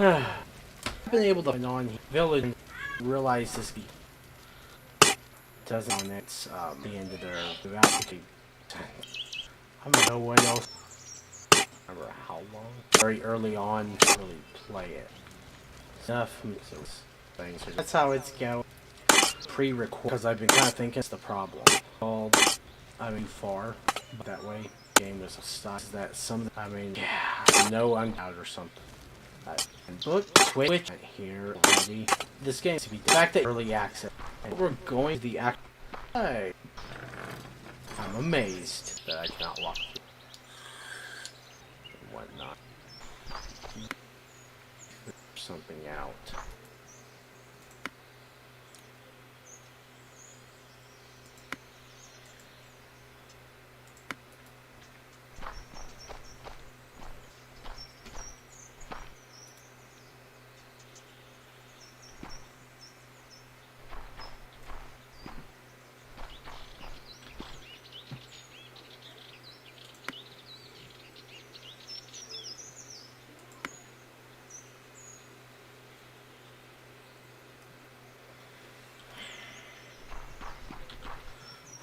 I've been able to find on village and realize this doesn't on its the end of their application. I don't know when else. Remember how long? Very early on to really play it. Enough things. That's how it's going. Pre-record because I've been kind of thinking it's the problem. Called I mean far that way. Game was stuck. That some I mean yeah, no I'm out or something. Book Twitch here already. This game to be the fact that early access and we're going to the act. Hey, I'm amazed that I cannot walk through and whatnot. Something out.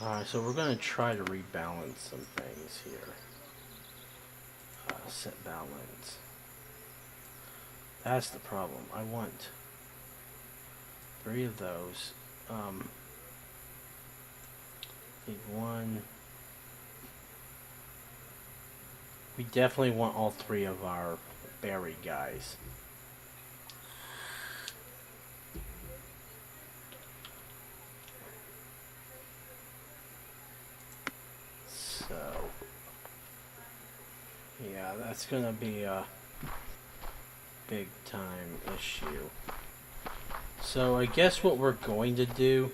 Alright, so we're going to try to rebalance some things here. Set balance. That's the problem. I want 3 of those. Need 1. We definitely want all 3 of our berry guys. Yeah, that's gonna be a big time issue. So I guess what we're going to do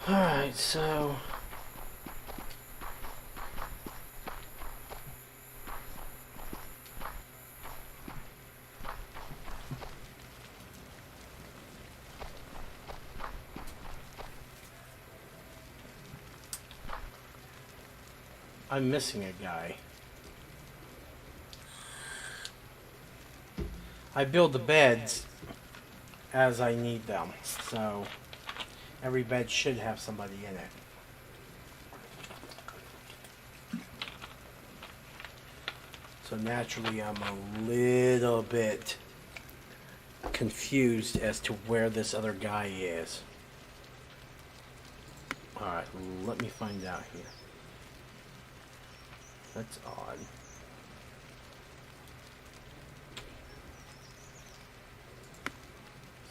Alright, so I'm missing a guy. I build the beds as I need them, so every bed should have somebody in it. So naturally I'm a little bit confused as to where this other guy is. Alright, let me find out here. That's odd.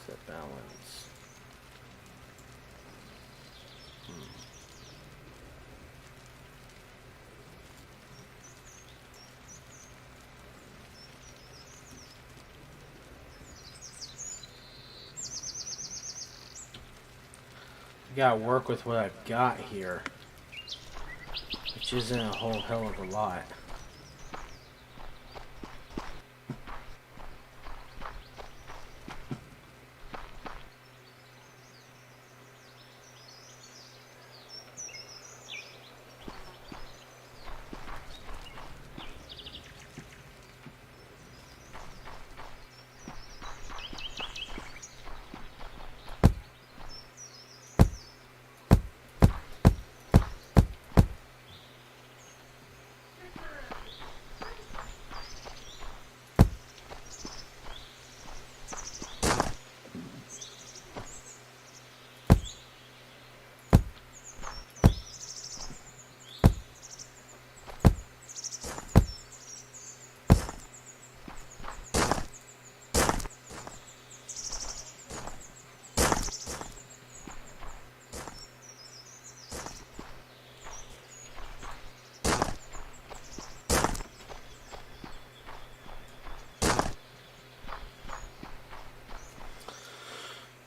Set balance. I gotta work with what I've got here, which isn't a whole hell of a lot.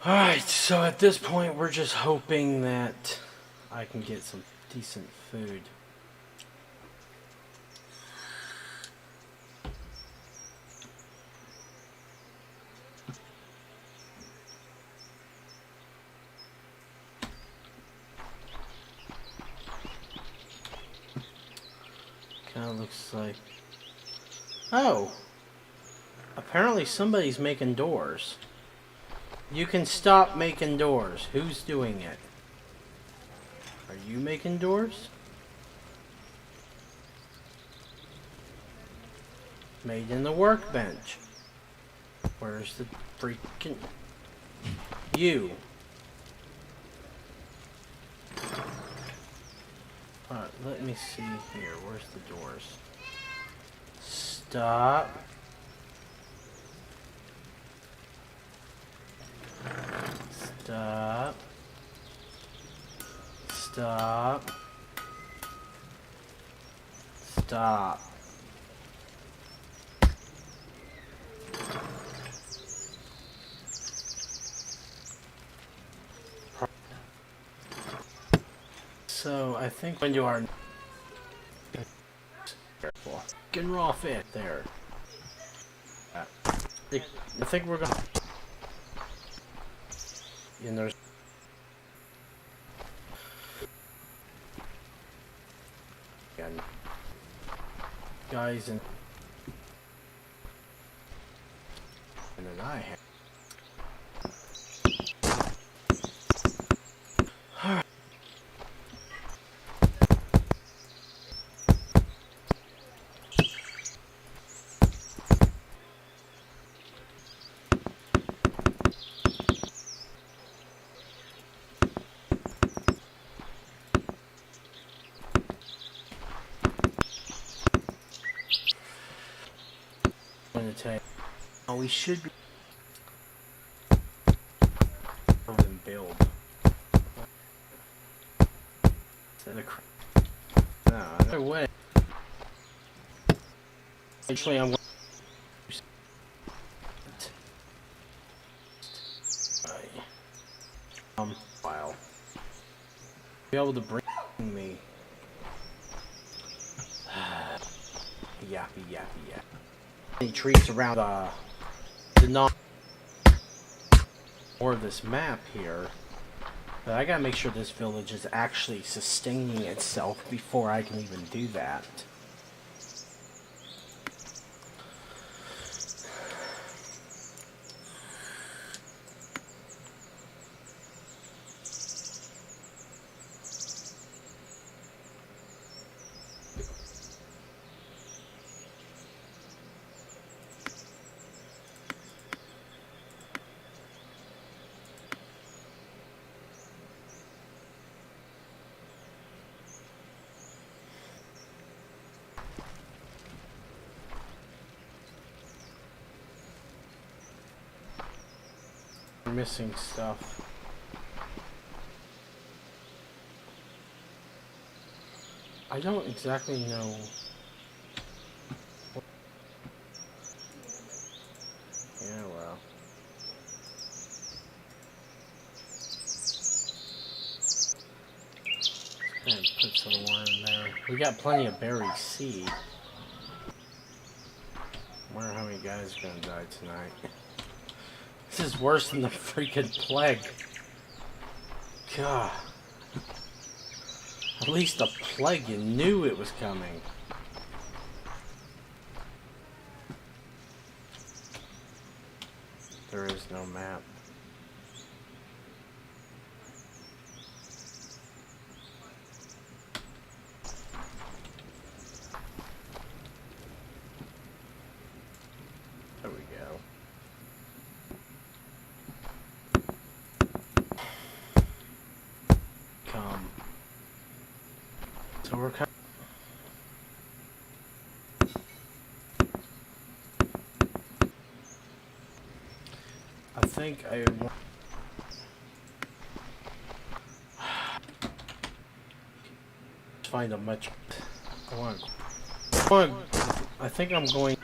Alright, so at this point we're just hoping that I can get some decent food. Kinda looks like... Oh! Apparently somebody's making doors. You can stop making doors. Who's doing it? Are you making doors? Made in the workbench. Where's the freaking... You. Alright, let me see here. Where's the doors? Stop. Stop. Stop. Stop. So I think when you are careful, getting raw fit there. I think we're gonna. And there's again guys and then I have. Oh, we should be build. No, no way. Actually, I'm. Wow. Be able to bring me. Yappy. Any trees around the non or this map here, but I gotta make sure this village is actually sustaining itself before I can even do that. Missing stuff. I don't exactly know. Yeah, well. And put some more in there. We got plenty of berry seed. Wonder how many guys are gonna die tonight. This is worse than the freaking plague. God. At least the plague, you knew it was coming. There is no map. There we go. So we're kind I think I want to find a much I think I'm going.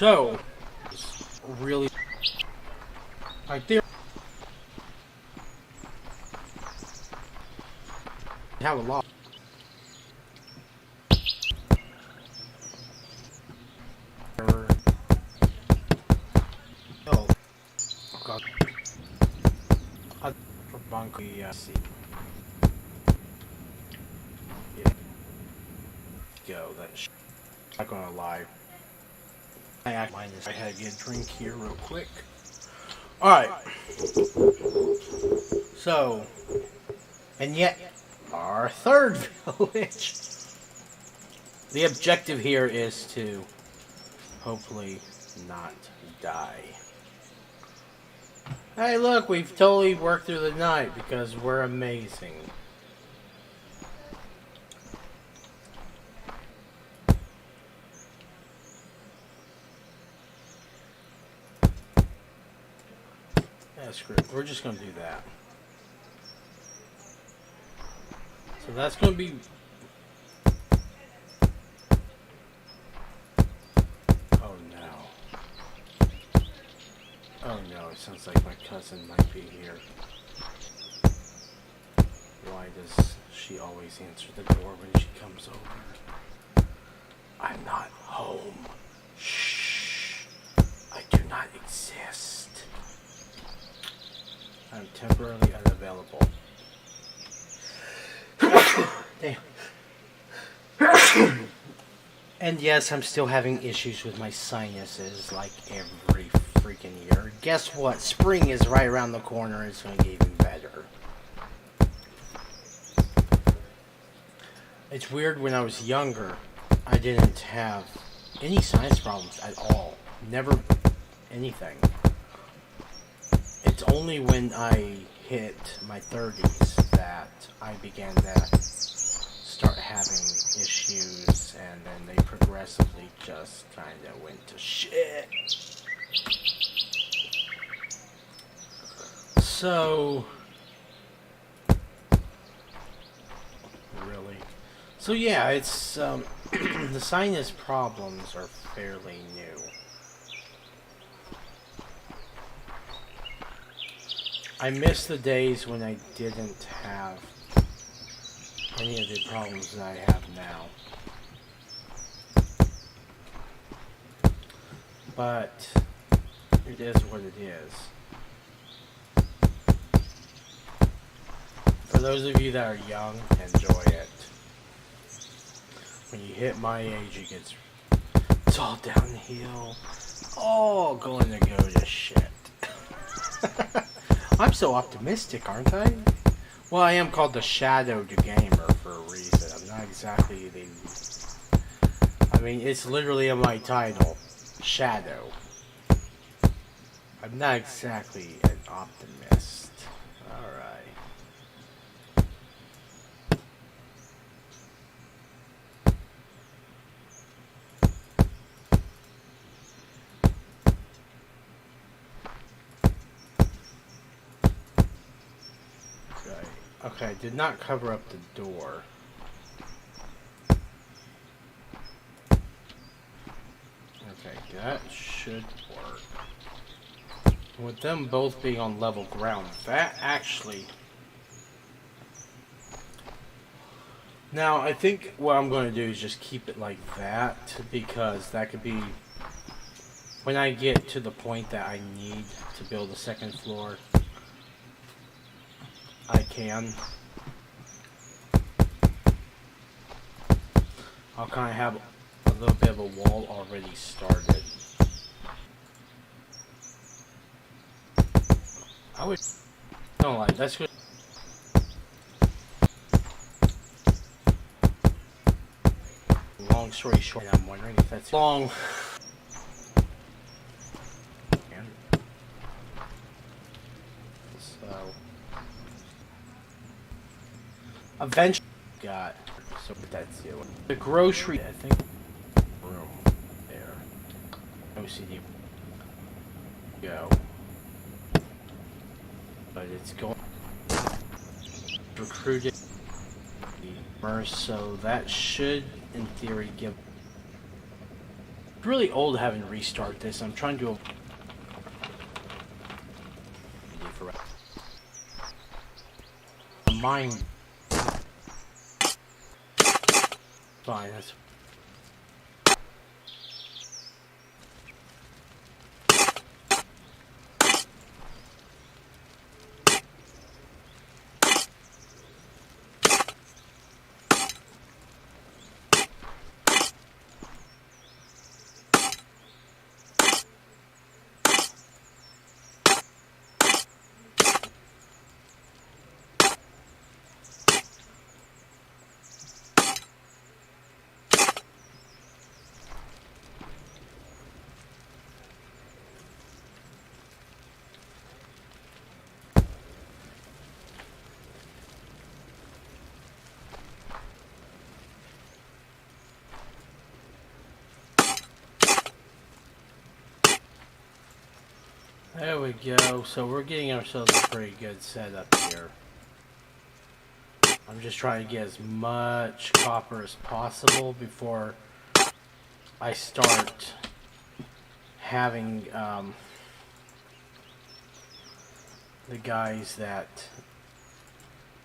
So, it's really, I think, have a lot. Oh, God. For bunker, see. Yeah. Go, not gonna lie. I had to get a drink here real quick. Alright. So, and yet, our third village. The objective here is to hopefully not die. Hey look, we've totally worked through the night because we're amazing. Yeah, screw it. We're just gonna do that. So that's gonna be... Oh no. Oh no, it sounds like my cousin might be here. Why does she always answer the door when she comes over? I'm not home. Shh. I do not exist. I'm temporarily unavailable. Damn. And yes, I'm still having issues with my sinuses like every freaking year. Guess what? Spring is right around the corner. It's going to get even better. It's weird, when I was younger, I didn't have any sinus problems at all. Never anything. It's only when I hit my 30s that I began to start having issues, and then they progressively just kind of went to shit. So, really? So yeah, it's, the sinus problems are fairly new. I miss the days when I didn't have any of the problems that I have now. But it is what it is. For those of you that are young, enjoy it. When you hit my age, it's all downhill. All going to go to shit. I'm so optimistic, aren't I? Well, I am called the Shadow the Gamer for a reason. I'm not exactly the... I mean, it's literally in my title. Shadow. I'm not exactly an optimist. Alright. Okay, I did not cover up the door. Okay, that should work. With them both being on level ground, that actually... Now, I think what I'm going to do is just keep it like that, because that could be... When I get to the point that I need to build a second floor, I can. I'll kind of have a little bit of a wall already started. I would... No, like, that's good. Long story short, I'm wondering if that's long. So... Eventually got... So that's it. The grocery, I think, room there. OCD. Go. But it's going... Recruited... So that should, in theory, give... It's really old having to restart this. I'm trying to mine. Fine, that's there we go. So we're getting ourselves a pretty good setup here. I'm just trying to get as much copper as possible before I start having the guys that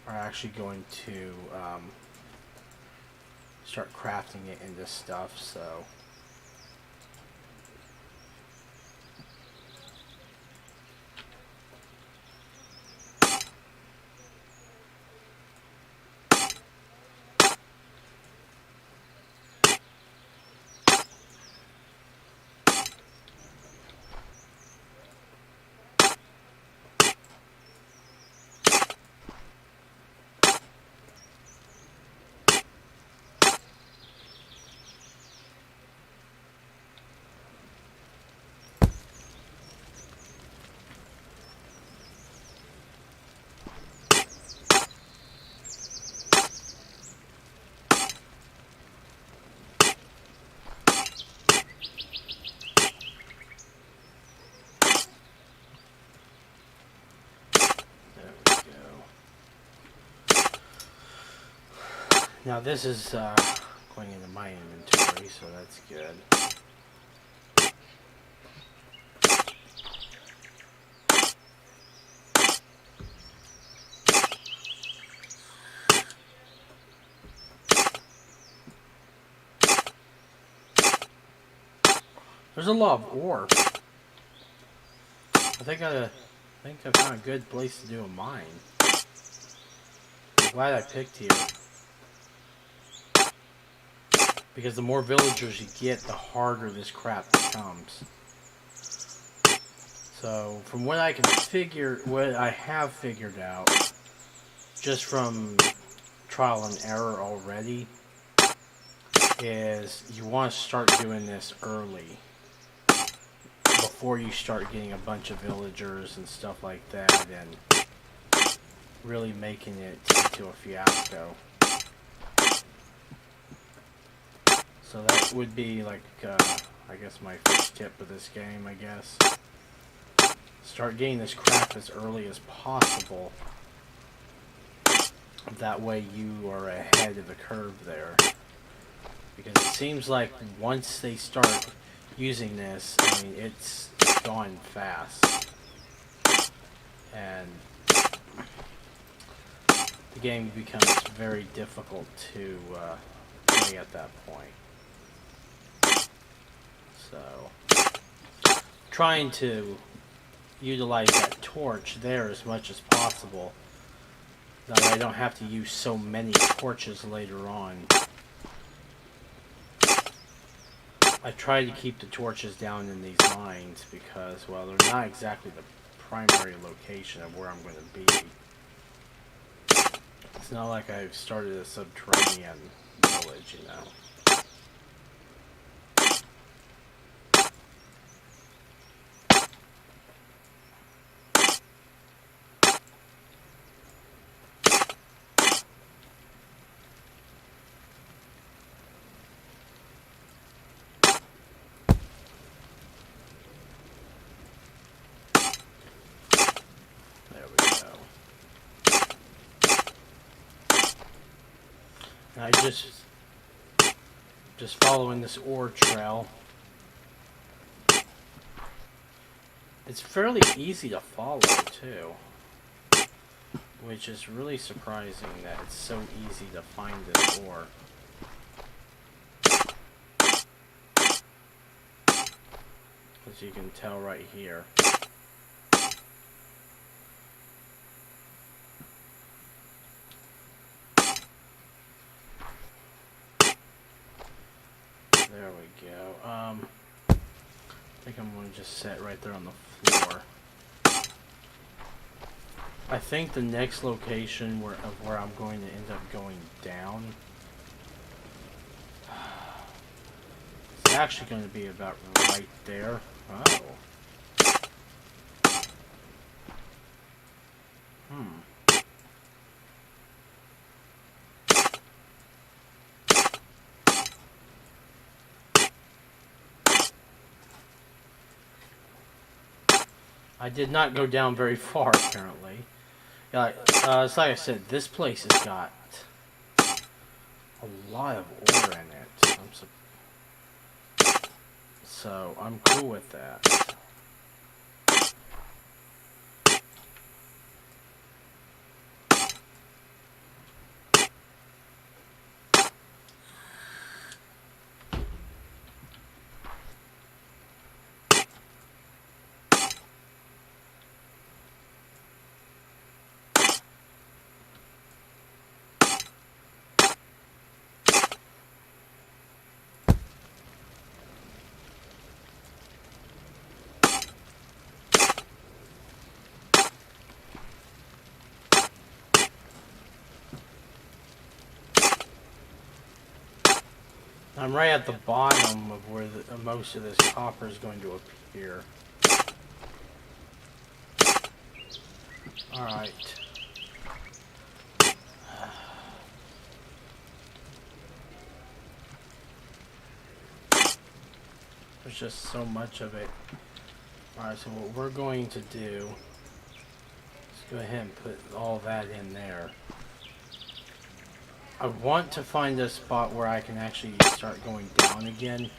are actually going to start crafting it into stuff. So now this is going into my inventory, so that's good. There's a lot of ore. I think I found a good place to do a mine. I'm glad I picked here. Because the more villagers you get, the harder this crap becomes. So, from what I have figured out, just from trial and error already, is you want to start doing this early. Before you start getting a bunch of villagers and stuff like that, and really making it into a fiasco. So that would be like, I guess my first tip of this game, I guess. Start getting this crap as early as possible. That way you are ahead of the curve there. Because it seems like once they start using this, I mean, it's gone fast. And the game becomes very difficult to play at that point. So, trying to utilize that torch there as much as possible. That way I don't have to use so many torches later on. I try to keep the torches down in these mines because, well, they're not exactly the primary location of where I'm going to be. It's not like I've started a subterranean village, you know. I just following this ore trail It's fairly easy to follow, too. Which is really surprising that it's so easy to find this ore. As you can tell right here. There we go. I think I'm going to just set right there on the floor. I think the next location where I'm going to end up going down is actually going to be about right there. Oh. I did not go down very far, apparently. Yeah, it's like I said, this place has got a lot of ore in it. So I'm cool with that. I'm right at the bottom of where most of this copper is going to appear. Alright. There's just so much of it. Alright, so what we're going to do is go ahead and put all that in there. I want to find a spot where I can actually start going down again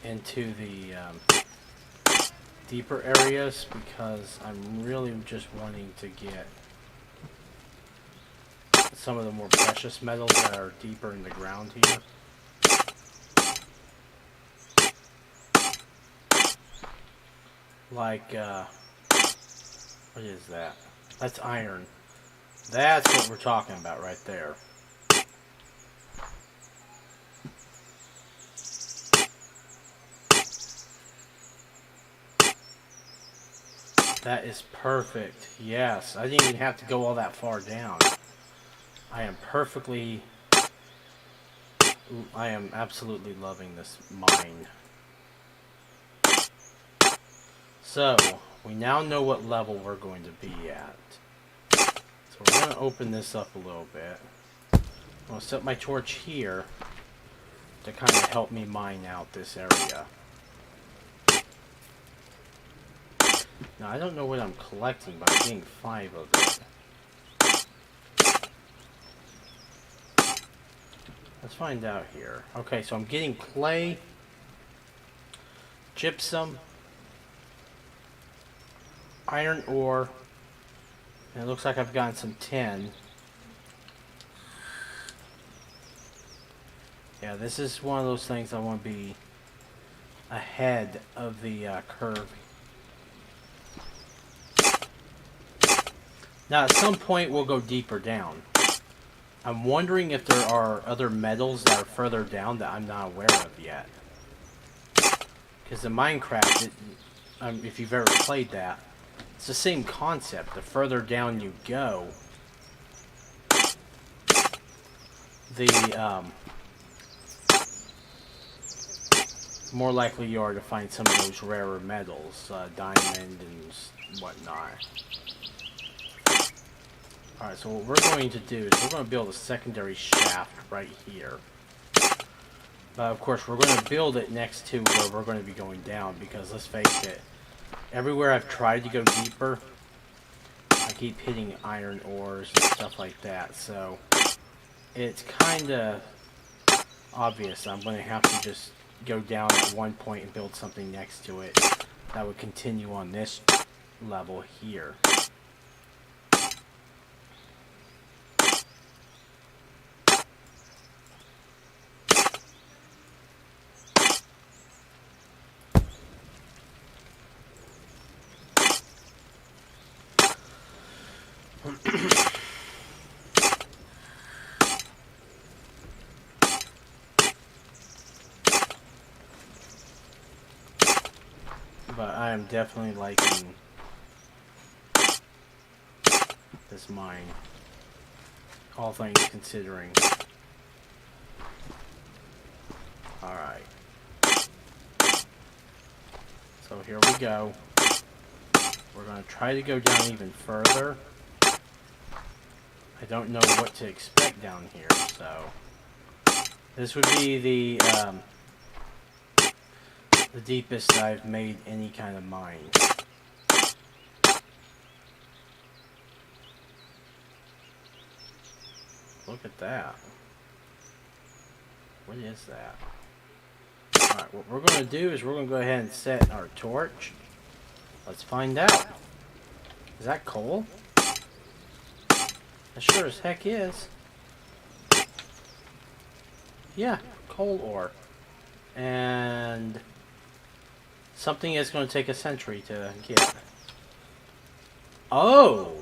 into the deeper areas, because I'm really just wanting to get some of the more precious metals that are deeper in the ground here. Like, what is that? That's iron. That's what we're talking about right there. That is perfect. Yes, I didn't even have to go all that far down. I am absolutely loving this mine. So, we now know what level we're going to be at. So we're going to open this up a little bit. I'm going to set my torch here to kind of help me mine out this area. Now, I don't know what I'm collecting, but I'm getting 5 of it. Let's find out here. Okay, so I'm getting clay, gypsum, iron ore, and it looks like I've gotten some tin. Yeah, this is one of those things I want to be ahead of the curve. Now, at some point, we'll go deeper down. I'm wondering if there are other metals that are further down that I'm not aware of yet. Because in Minecraft, if you've ever played that, it's the same concept. The further down you go, the more likely you are to find some of those rarer metals, diamond and whatnot. Alright, so what we're going to do is we're going to build a secondary shaft right here. Of course, we're going to build it next to where we're going to be going down, because let's face it, everywhere I've tried to go deeper, I keep hitting iron ores and stuff like that, so it's kind of obvious I'm going to have to just go down at one point and build something next to it. that would continue on this level here. But I am definitely liking this mine, all things considering. Alright. So here we go. We're going to try to go down even further. I don't know what to expect down here, so this would be the deepest I've made any kind of mine. Look at that. What is that? Alright, what we're going to do is we're going to go ahead and set our torch. Let's find out. Is that coal? It sure as heck is. Yeah, coal ore. And something that's going to take a century to get. Oh!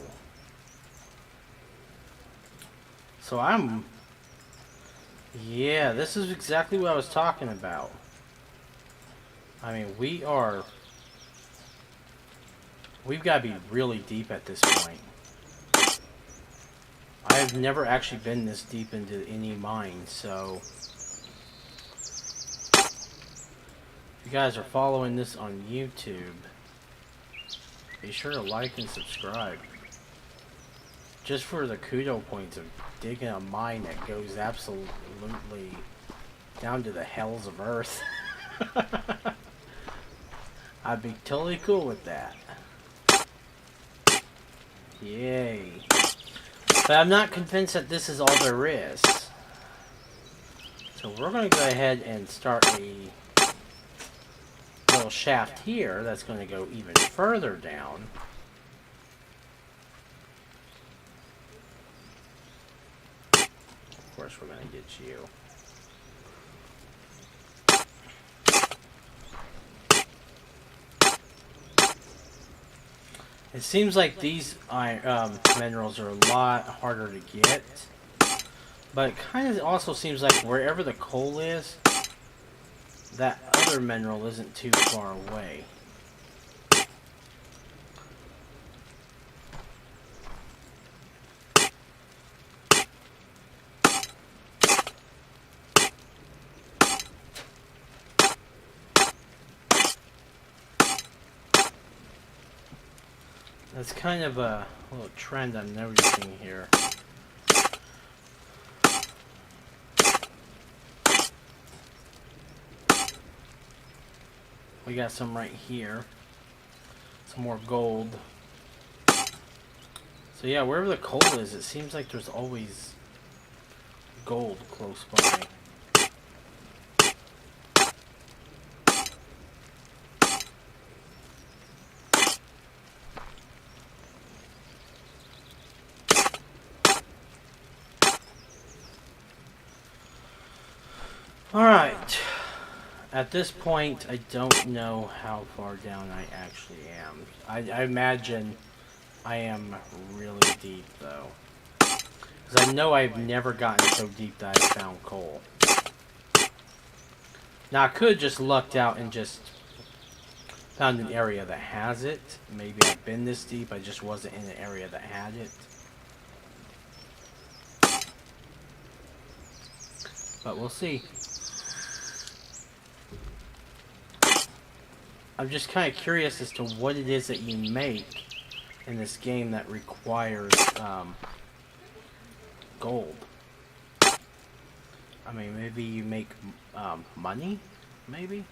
So yeah, this is exactly what I was talking about. I mean, we've got to be really deep at this point. I've never actually been this deep into any mine, so if you guys are following this on YouTube, be sure to like and subscribe. Just for the kudo points of digging a mine that goes absolutely down to the hells of earth. I'd be totally cool with that. Yay. But I'm not convinced that this is all there is. So we're going to go ahead and start a little shaft here that's going to go even further down. Of course we're going to get you. It seems like these minerals are a lot harder to get, but it kind of also seems like wherever the coal is, that other mineral isn't too far away. That's kind of a little trend I'm noticing here. We got some right here. Some more gold. So yeah, wherever the coal is, it seems like there's always gold close by. Alright, at this point I don't know how far down I actually am. I imagine I am really deep though. Because I know I've never gotten so deep that I found coal. Now I could have just lucked out and just found an area that has it. Maybe I've been this deep, I just wasn't in an area that had it. But we'll see. I'm just kind of curious as to what it is that you make in this game that requires gold. I mean, maybe you make money? Maybe?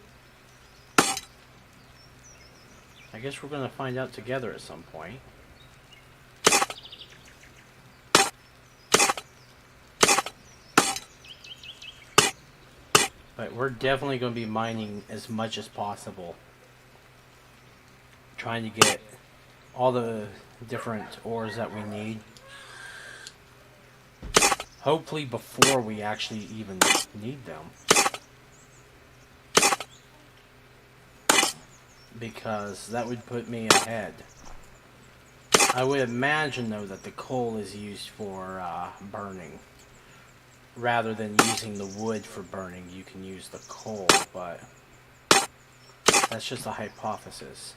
I guess we're going to find out together at some point. But we're definitely going to be mining as much as possible. trying to get all the different ores that we need. Hopefully before we actually even need them. Because that would put me ahead. I would imagine though that the coal is used for burning. Rather than using the wood for burning, you can use the coal, but that's just a hypothesis.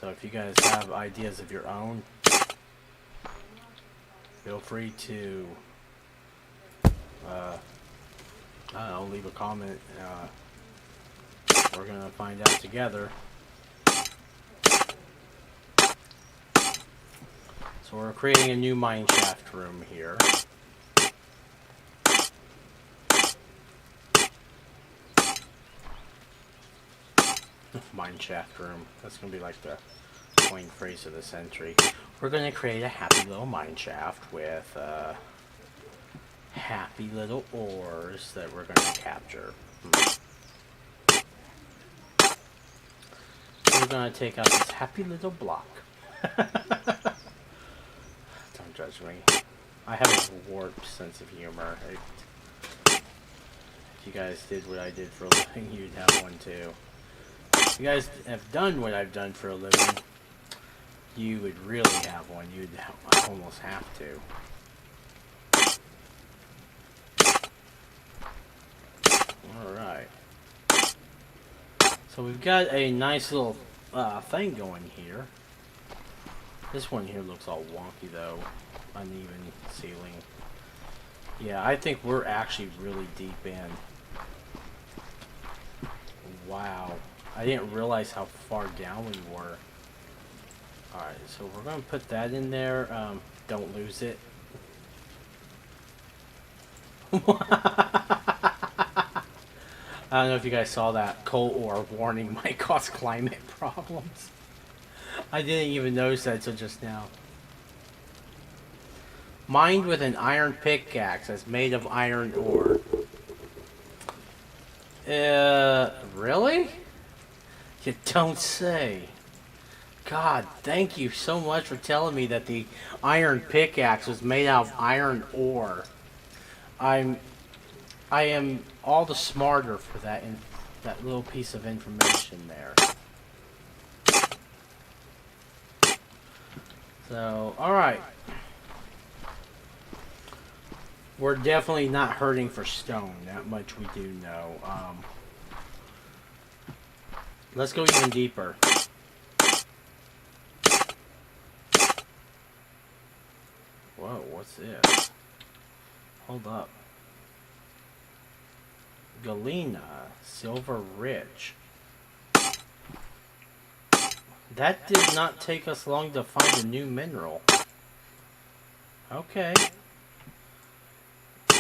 So if you guys have ideas of your own, feel free to I don't know, leave a comment. We're gonna find out together. So we're creating a new mineshaft room here. Mineshaft room. That's gonna be like the coin phrase of the century. We're gonna create a happy little mineshaft with happy little ores that we're gonna capture. We're gonna take out this happy little block. Don't judge me. I have a warped sense of humor. If you guys did what I did for a living, you'd have one too. If you guys have done what I've done for a living, you would really have one. You'd almost have to. Alright. So we've got a nice little thing going here. This one here looks all wonky though. Uneven ceiling. Yeah, I think we're actually really deep in. Wow. I didn't realize how far down we were. Alright, so we're going to put that in there. Don't lose it. I don't know if you guys saw that. Coal ore warning might cause climate problems. I didn't even notice that until just now. Mined with an iron pickaxe that's made of iron ore. Really? You don't say. God, thank you so much for telling me that the iron pickaxe was made out of iron ore. I am all the smarter for that little piece of information there. So, alright. We're definitely not hurting for stone. That much we do know. Let's go even deeper. Whoa, what's this? Hold up. Galena, Silver Ridge. That did not take us long to find a new mineral. Okay.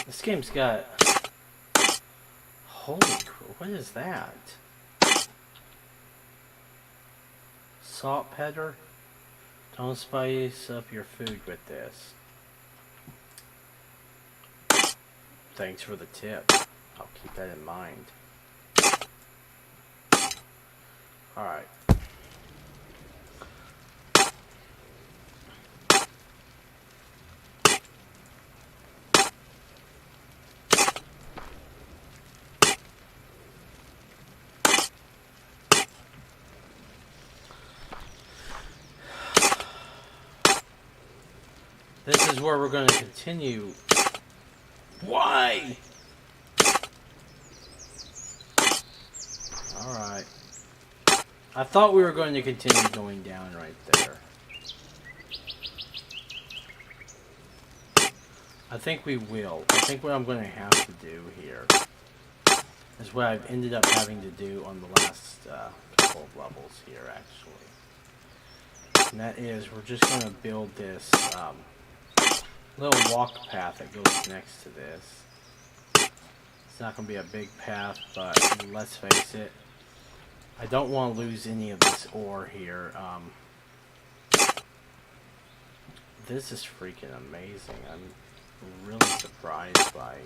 This game's got... Holy crap, what is that? Saltpeter? Don't spice up your food with this. Thanks for the tip. I'll keep that in mind. Alright. This is where we're going to continue. Why? Alright. I thought we were going to continue going down right there. I think we will. I think what I'm going to have to do here is what I've ended up having to do on the last couple of levels here, actually. And that is, we're just going to build this little walk path that goes next to this. It's not going to be a big path, but let's face it, I don't want to lose any of this ore here. This is freaking amazing. I'm really surprised by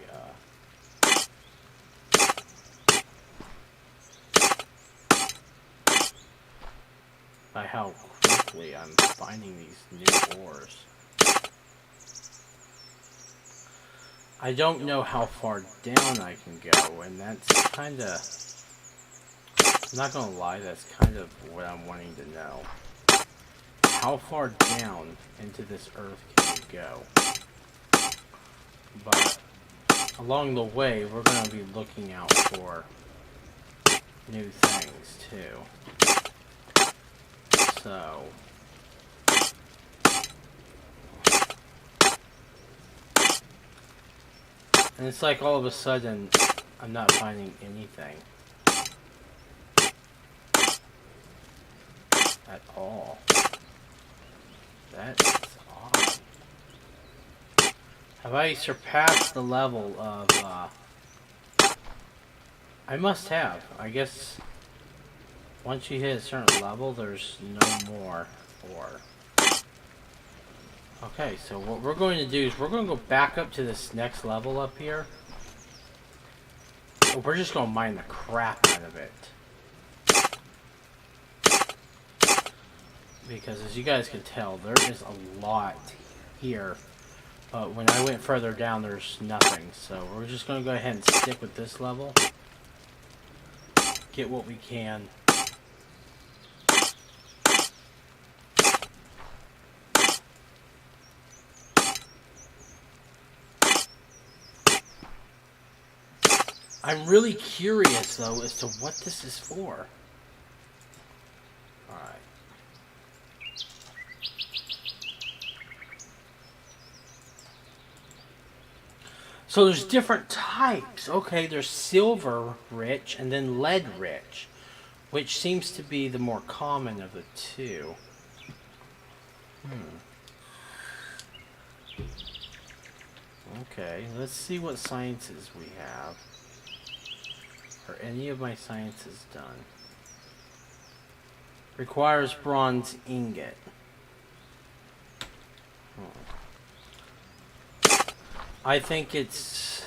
by how quickly I'm finding these new ores. I don't know how far down I can go, and that's kind of... I'm not gonna lie, that's kind of what I'm wanting to know. How far down into this earth can we go? But along the way, we're going to be looking out for new things too. So, and it's like all of a sudden, I'm not finding anything at all. That is odd. Have I surpassed the level of, I must have. I guess once you hit a certain level, there's no more ore. Okay, so what we're going to do is we're going to go back up to this next level up here. We're just going to mine the crap out of it. Because as you guys can tell, there is a lot here. But when I went further down, there's nothing. So we're just going to go ahead and stick with this level. Get what we can. I'm really curious, though, as to what this is for. Alright. So there's different types. Okay, there's silver rich and then lead rich, which seems to be the more common of the two. Okay, let's see what sciences we have. Are any of my sciences done? Requires bronze ingot. I think it's...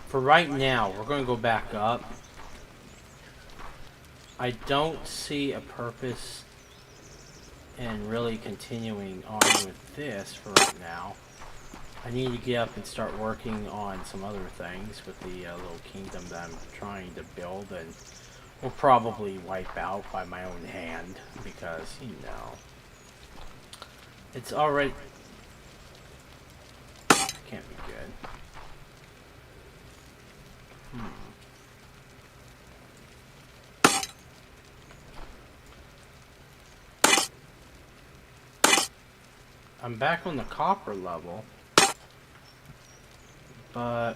For right now, we're going to go back up. I don't see a purpose in really continuing on with this for right now. I need to get up and start working on some other things with the little kingdom that I'm trying to build, and will probably wipe out by my own hand because, you know, it's already... Can't be good. I'm back on the copper level, but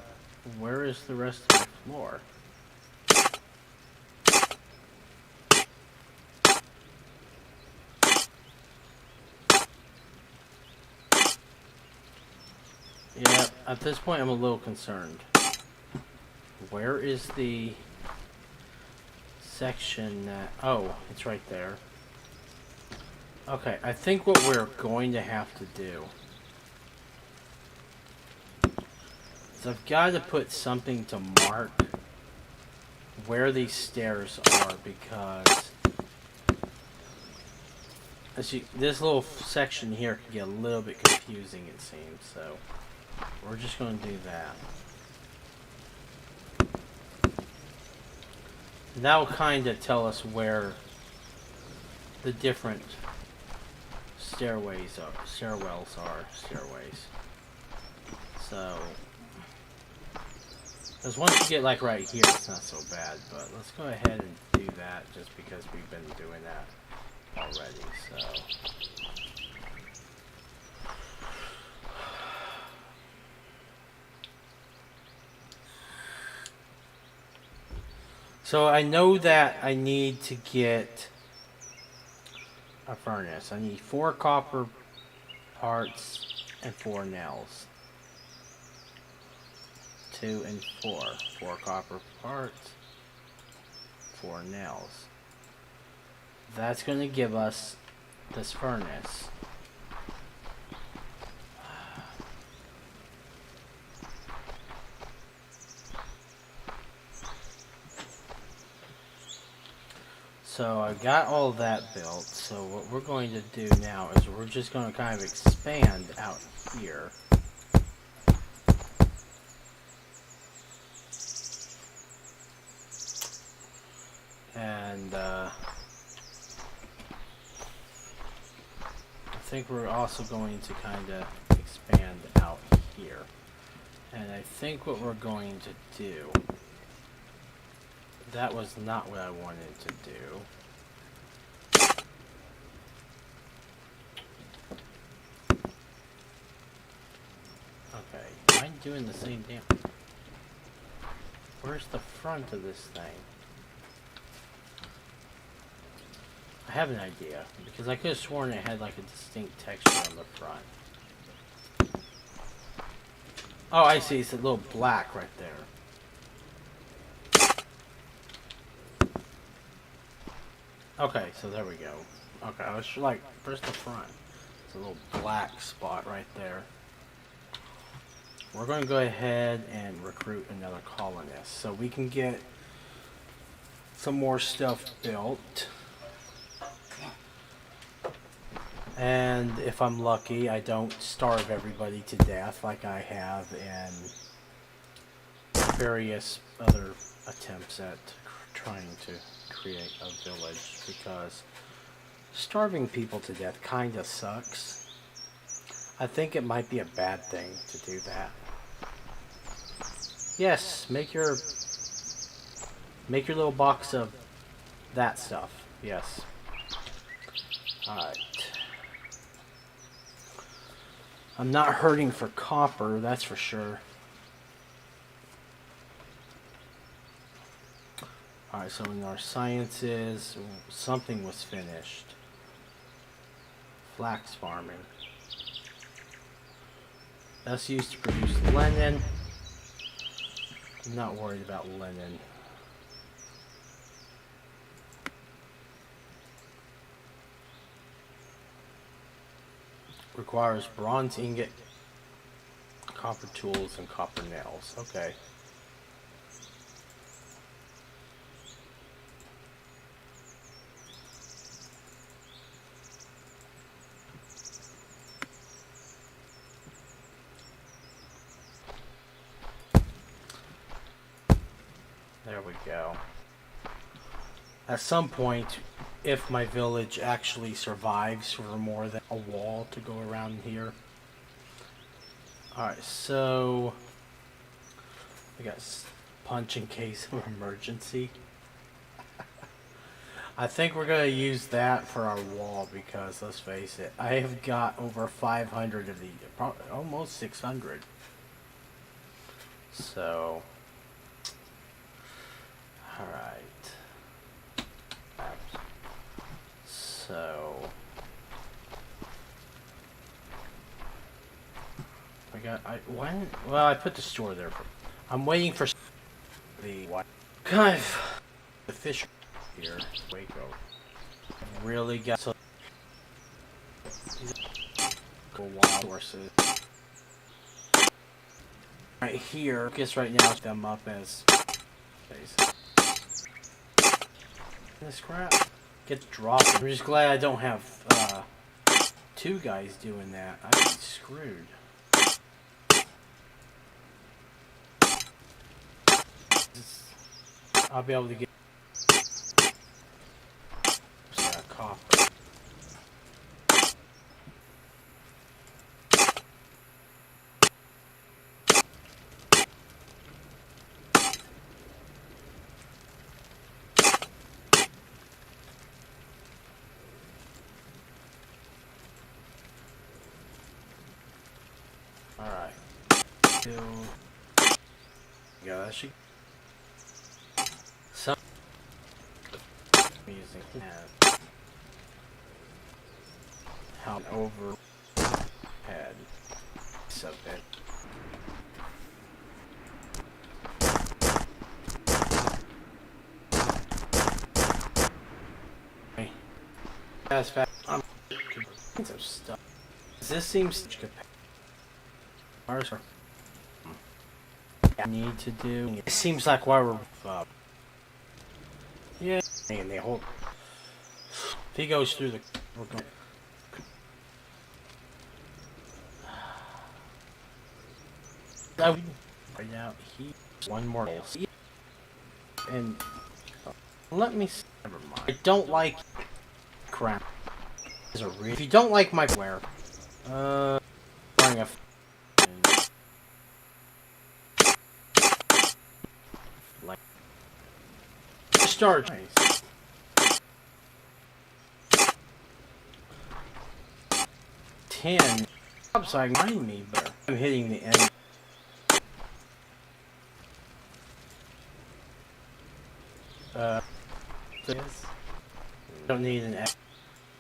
where is the rest of my floor? Yeah, at this point I'm a little concerned. Where is the section that... Oh, it's right there. Okay, I think what we're going to have to do is I've got to put something to mark where these stairs are, because as you, this little section here can get a little bit confusing, it seems, so we're just going to do that. And that will kind of tell us where the different stairwells are. So, because once you get like right here, it's not so bad, but let's go ahead and do that just because we've been doing that already, so. So I know that I need to get a furnace. I need 4 copper parts and 4 nails. 2 and 4. 4 copper parts, 4 nails. That's going to give us this furnace. So I got all that built. So what we're going to do now is we're just going to kind of expand out here. And I think we're also going to kind of expand out here. And I think what we're going to do, that was not what I wanted to do. Okay, I'm doing the same damn. Where's the front of this thing? I have an idea, because I could have sworn it had like a distinct texture on the front. Oh, I see, it's a little black right there. Okay, so there we go. Okay, I was like, where's the front? It's a little black spot right there. We're going to go ahead and recruit another colonist so we can get some more stuff built. And if I'm lucky, I don't starve everybody to death like I have in various other attempts at trying to create a village, because starving people to death kinda sucks. I think it might be a bad thing to do that. Yes, make your little box of that stuff. Yes. Alright. I'm not hurting for copper, that's for sure. Alright, so in our sciences, something was finished. Flax farming. That's used to produce linen. I'm not worried about linen. Requires bronze ingot, copper tools, and copper nails. Okay. There we go. At some point, if my village actually survives for more than a wall to go around here. Alright, so we got punch in case of emergency. I think we're going to use that for our wall because, let's face it, I have got over 500 of these, almost 600. So, alright. So, well, I put the store there. I'm waiting for the kind of the fish here. Waco really got so go wild horses right here. Guess right now them up as basic. This crap gets dropped. I'm just glad I don't have two guys doing that. I'd be screwed. I'll be able to get copper. Alright. Yeah, that should. Some using that. How overhead subbit. Okay. Fast. I'm of stuff. This seems ours are. I need to do. It seems like why we're. Yeah, and they hold. he goes through the... We're going... Right now, he... One more... And... let me... Never mind. I don't like... Crap. If you don't like my... Where? Bring a... Like... Start. Nice. Ten. Upside behind me, but I'm hitting the end. This. Don't need an X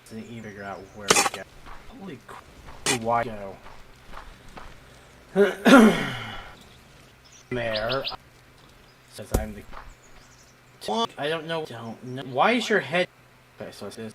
to even figure out where to go. Holy crap! Why go? Mayor says I'm the. I don't know. Why is your head? Okay, so it's this.